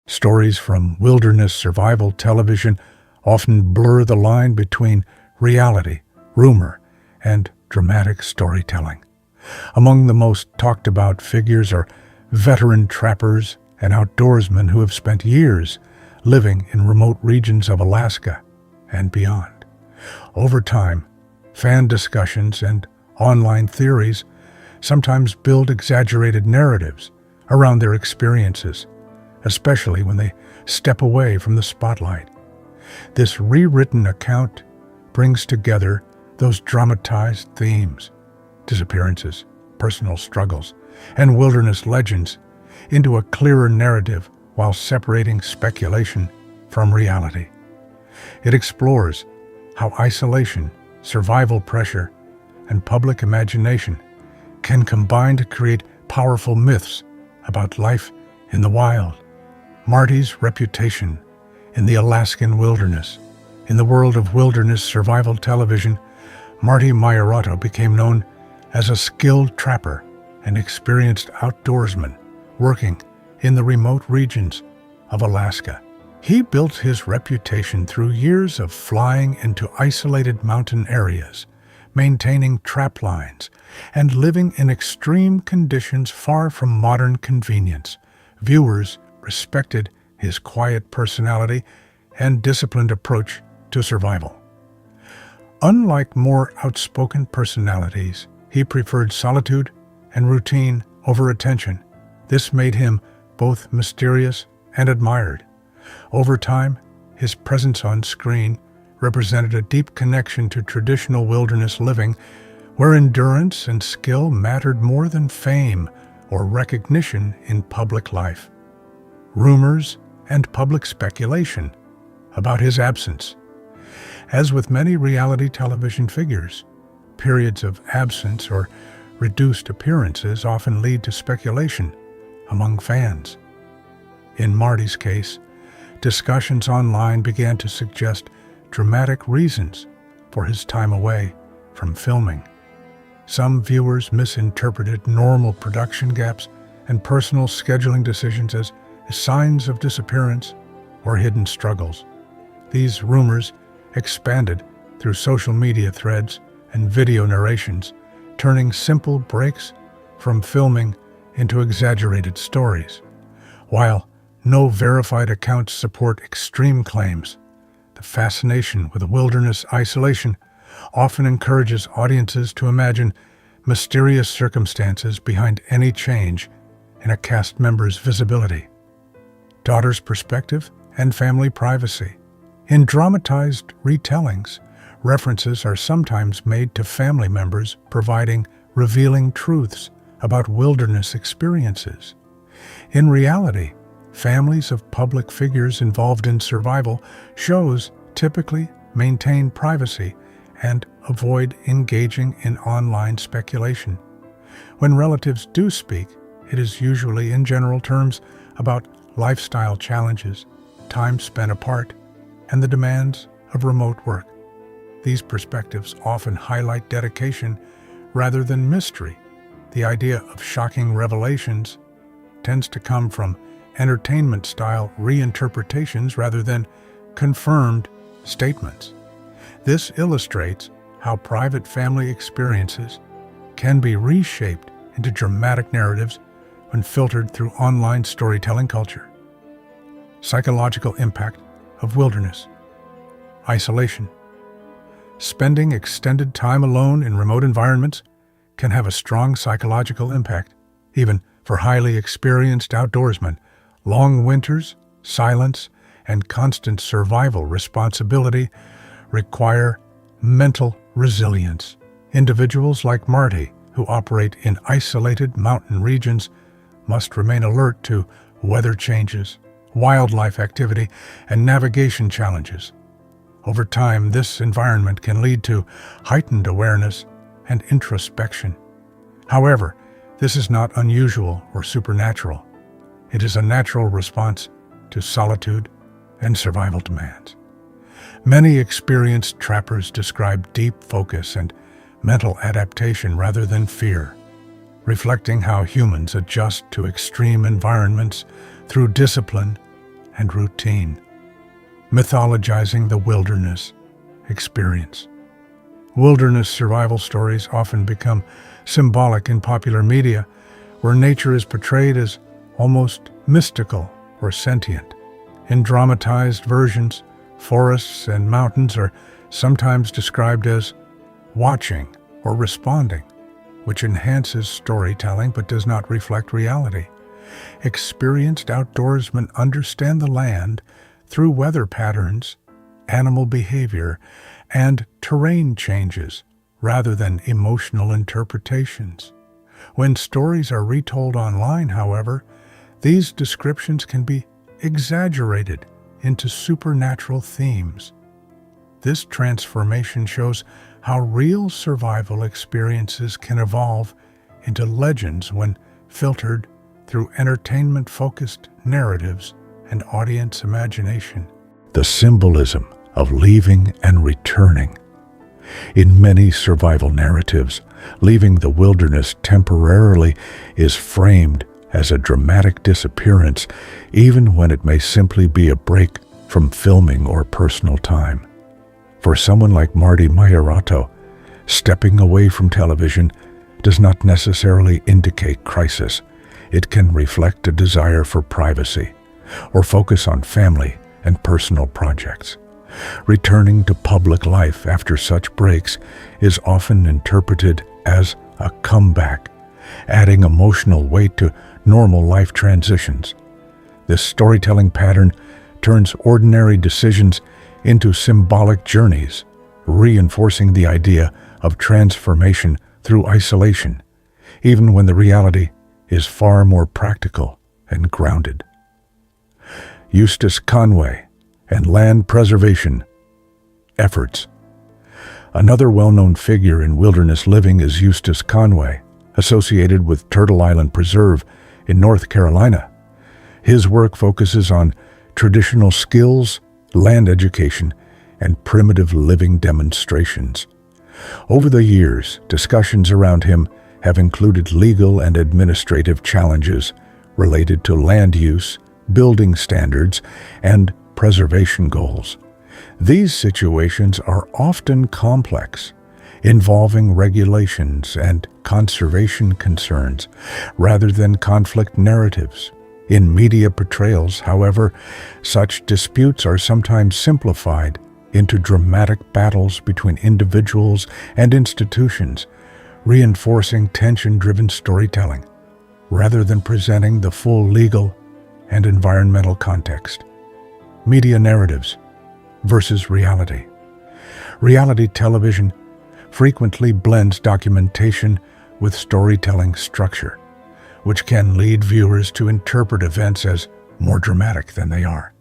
Stories from wilderness survival television often blur the line between reality, rumor, and dramatic storytelling. Among the most talked about figures are veteran trappers and outdoorsmen who have spent years living in remote regions of Alaska and beyond. Over time, fan discussions and online theories sometimes build exaggerated narratives around their experiences, especially when they step away from the spotlight. This rewritten account brings together those dramatized themes, disappearances, personal struggles, and wilderness legends into a clearer narrative while separating speculation from reality. It explores how isolation, survival pressure, and public imagination can combine to create powerful myths about life in the wild. Marty's reputation in the Alaskan wilderness. In the world of wilderness survival television, Marty Meierotto became known as a skilled trapper and experienced outdoorsman working in the remote regions of Alaska. He built his reputation through years of flying into isolated mountain areas, maintaining trap lines, and living in extreme conditions far from modern convenience. Viewers respected his quiet personality and disciplined approach to survival. Unlike more outspoken personalities, he preferred solitude and routine over attention. This made him both mysterious and admired. Over time, his presence on screen represented a deep connection to traditional wilderness living, where endurance and skill mattered more than fame or recognition in public life. Rumors and public speculation about his absence. As with many reality television figures, periods of absence or reduced appearances often lead to speculation among fans. In Marty's case, discussions online began to suggest dramatic reasons for his time away from filming. Some viewers misinterpreted normal production gaps and personal scheduling decisions as signs of disappearance or hidden struggles. These rumors expanded through social media threads and video narrations, turning simple breaks from filming into exaggerated stories. While no verified accounts support extreme claims, the fascination with wilderness isolation often encourages audiences to imagine mysterious circumstances behind any change in a cast member's visibility. Daughter's perspective and family privacy. In dramatized retellings, references are sometimes made to family members providing revealing truths about wilderness experiences. In reality, families of public figures involved in survival shows typically maintain privacy and avoid engaging in online speculation. When relatives do speak, it is usually in general terms about lifestyle challenges, time spent apart, and the demands of remote work. These perspectives often highlight dedication rather than mystery. The idea of shocking revelations tends to come from entertainment-style reinterpretations rather than confirmed statements. This illustrates how private family experiences can be reshaped into dramatic narratives when filtered through online storytelling culture. Psychological impact of wilderness. Isolation. Spending extended time alone in remote environments can have a strong psychological impact, even for highly experienced outdoorsmen. Long winters, silence, and constant survival responsibility require mental resilience. Individuals like Marty, who operate in isolated mountain regions, must remain alert to weather changes, wildlife activity, and navigation challenges. Over time, this environment can lead to heightened awareness and introspection. However, this is not unusual or supernatural. It is a natural response to solitude and survival demands. Many experienced trappers describe deep focus and mental adaptation rather than fear, reflecting how humans adjust to extreme environments through discipline and routine, mythologizing the wilderness experience. Wilderness survival stories often become symbolic in popular media, where nature is portrayed as almost mystical or sentient. In dramatized versions, forests and mountains are sometimes described as watching or responding, which enhances storytelling but does not reflect reality. Experienced outdoorsmen understand the land through weather patterns, animal behavior, and terrain changes rather than emotional interpretations. When stories are retold online, however, these descriptions can be exaggerated into supernatural themes. This transformation shows how real survival experiences can evolve into legends when filtered through entertainment-focused narratives and audience imagination. The symbolism of leaving and returning. In many survival narratives, leaving the wilderness temporarily is framed as a dramatic disappearance, even when it may simply be a break from filming or personal time. For someone like Marty Meierotto, stepping away from television does not necessarily indicate crisis. It can reflect a desire for privacy or focus on family and personal projects. Returning to public life after such breaks is often interpreted as a comeback, adding emotional weight to normal life transitions. This storytelling pattern turns ordinary decisions into symbolic journeys, reinforcing the idea of transformation through isolation, even when the reality is far more practical and grounded. Eustace Conway and land preservation efforts. Another well-known figure in wilderness living is Eustace Conway, associated with Turtle Island Preserve in North Carolina. His work focuses on traditional skills, land education, and primitive living demonstrations. Over the years, discussions around him have included legal and administrative challenges related to land use, building standards, and preservation goals. These situations are often complex, involving regulations and conservation concerns rather than conflict narratives. In media portrayals, however, such disputes are sometimes simplified into dramatic battles between individuals and institutions, reinforcing tension-driven storytelling rather than presenting the full legal and environmental context. Media narratives versus reality. Reality television frequently blends documentation with storytelling structure, which can lead viewers to interpret events as more dramatic than they are.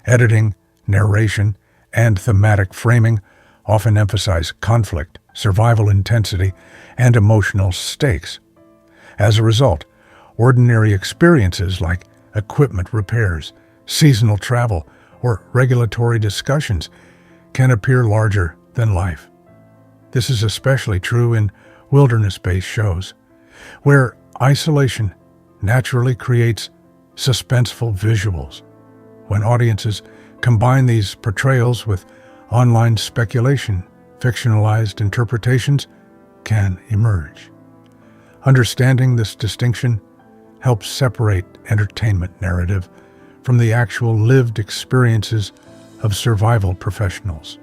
Editing, narration, and thematic framing often emphasize conflict, survival intensity, and emotional stakes. As a result, ordinary experiences like equipment repairs, seasonal travel, or regulatory discussions can appear larger than life. This is especially true in wilderness-based shows, where isolation naturally creates suspenseful visuals. When audiences combine these portrayals with online speculation, fictionalized interpretations can emerge. Understanding this distinction helps separate entertainment narrative from the actual lived experiences of survival professionals.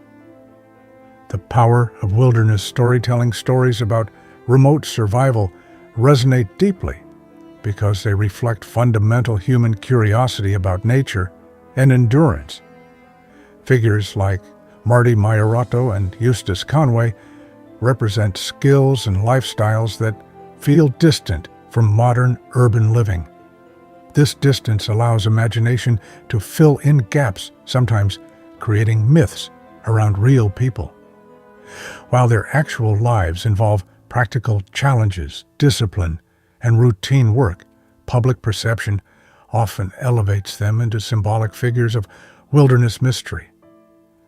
The power of wilderness storytelling. Stories about remote survival resonate deeply because they reflect fundamental human curiosity about nature and endurance. Figures like Marty Meierotto and Eustace Conway represent skills and lifestyles that feel distant from modern urban living. This distance allows imagination to fill in gaps, sometimes creating myths around real people. While their actual lives involve practical challenges, discipline, and routine work, public perception often elevates them into symbolic figures of wilderness mystery.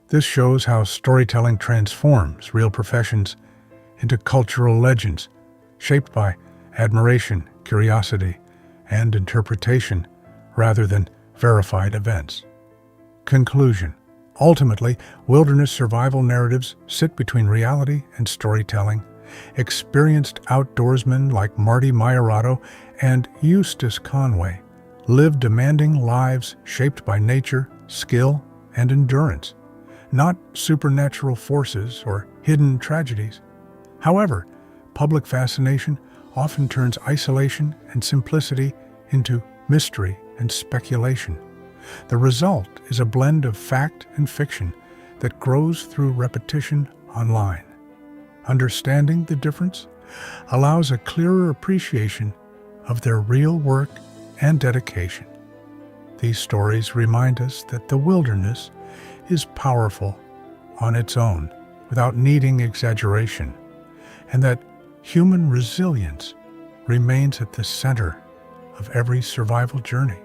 This shows how storytelling transforms real professions into cultural legends, shaped by admiration, curiosity, and interpretation rather than verified events. Conclusion. Ultimately, wilderness survival narratives sit between reality and storytelling. Experienced outdoorsmen like Marty Meierotto and Eustace Conway live demanding lives shaped by nature, skill, and endurance, not supernatural forces or hidden tragedies. However, public fascination often turns isolation and simplicity into mystery and speculation. The result is a blend of fact and fiction that grows through repetition online. Understanding the difference allows a clearer appreciation of their real work and dedication. These stories remind us that the wilderness is powerful on its own without needing exaggeration, and that human resilience remains at the center of every survival journey.